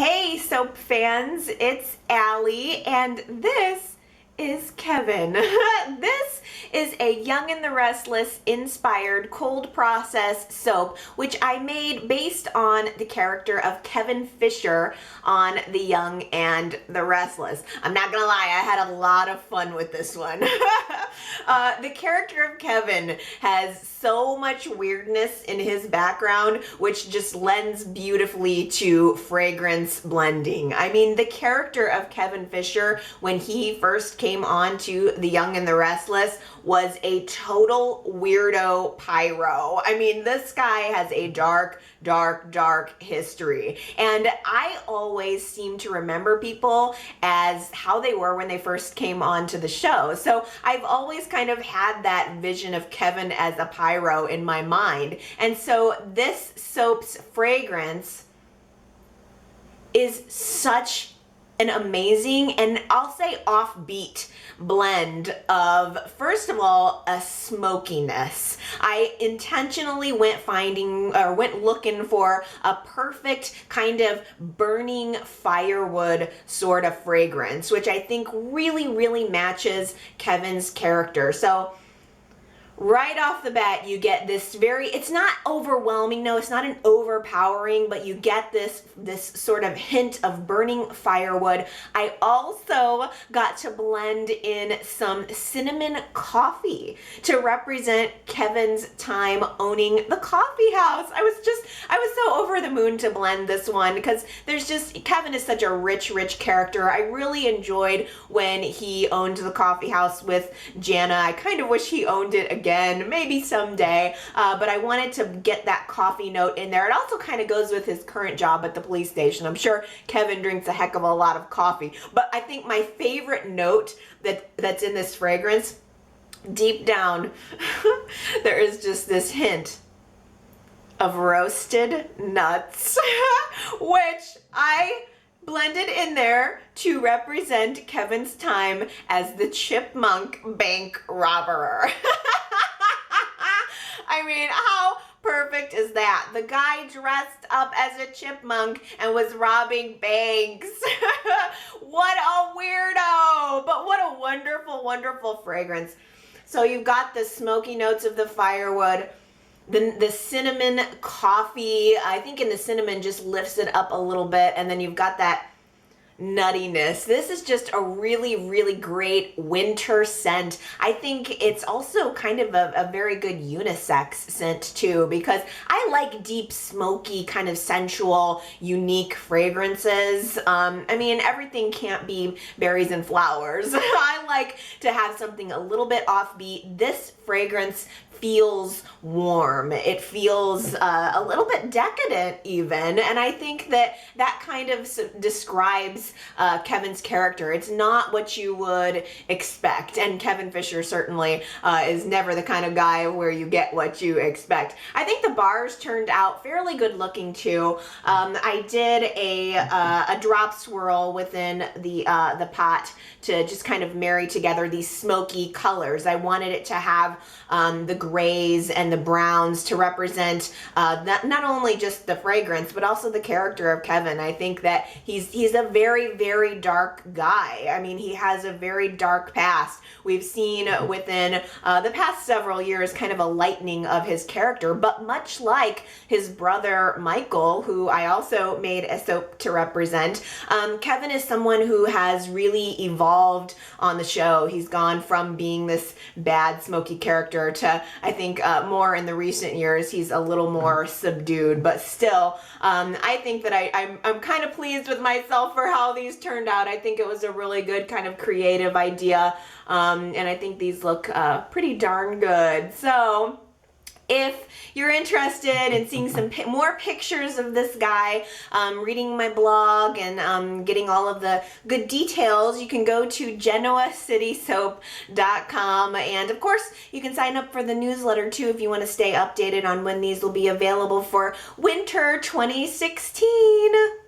Hey soap fans, it's Allie and this is Kevin. This is a Young and the Restless inspired cold process soap which I made based on the character of Kevin Fisher on The Young and the Restless. I'm not gonna lie, I had a lot of fun with this one. The character of Kevin has so much weirdness in his background, which just lends beautifully to fragrance blending. I mean, the character of Kevin Fisher, when he first came on to The Young and the Restless, was a total weirdo pyro. I mean, this guy has a dark history. And I always seem to remember people as how they were when they first came onto the show. So I've always kind of had that vision of Kevin as a pyro in my mind. And so this soap's fragrance is such an amazing, and I'll say offbeat blend of, first of all, a smokiness. I intentionally went looking for a perfect kind of burning firewood sort of fragrance, which I think really matches Kevin's character. So right off the bat, you get this it's not overwhelming, no, it's not an overpowering, but you get this sort of hint of burning firewood. I also got to blend in some cinnamon coffee to represent Kevin's time owning the coffee house. I was so over the moon to blend this one because Kevin is such a rich character. I really enjoyed when he owned the coffee house with Jana. I kind of wish he owned it again, maybe someday, but I wanted to get that coffee note in there. It also kind of goes with his current job at the police station. I'm sure Kevin drinks a heck of a lot of coffee, but I think my favorite note that's in this fragrance, deep down, there is just this hint of roasted nuts, which I blended in there to represent Kevin's time as the chipmunk bank robber. I mean, how perfect is that? The guy dressed up as a chipmunk and was robbing banks. What a weirdo, but what a wonderful fragrance. So you've got the smoky notes of the firewood, the cinnamon coffee. I think in the cinnamon just lifts it up a little bit, and then you've got that nuttiness. This is just a really great winter scent. I think it's also kind of a very good unisex scent too, because I like deep, smoky, kind of sensual, unique fragrances. I mean, everything can't be berries and flowers. I like to have something a little bit offbeat. This fragrance feels warm. It feels a little bit decadent even, and I think that kind of describes Kevin's character. It's not what you would expect, and Kevin Fisher certainly is never the kind of guy where you get what you expect. I think the bars turned out fairly good looking too. I did a drop swirl within the pot to just kind of marry together these smoky colors. I wanted it to have the grays and the browns to represent not only just the fragrance, but also the character of Kevin. I think that he's a very dark guy. I mean, he has a very dark past. We've seen within the past several years kind of a lightening of his character, but much like his brother Michael, who I also made a soap to represent, Kevin is someone who has really evolved on the show. He's gone from being this bad, smoky character to, I think, more in the recent years, he's a little more subdued, but still, I think that I'm kind of pleased with myself for how these turned out. I think it was a really good kind of creative idea, and I think these look pretty darn good. So if you're interested in seeing some more pictures of this guy, reading my blog, and getting all of the good details, you can go to genoacitysoap.com. And of course, you can sign up for the newsletter too if you want to stay updated on when these will be available for winter 2016.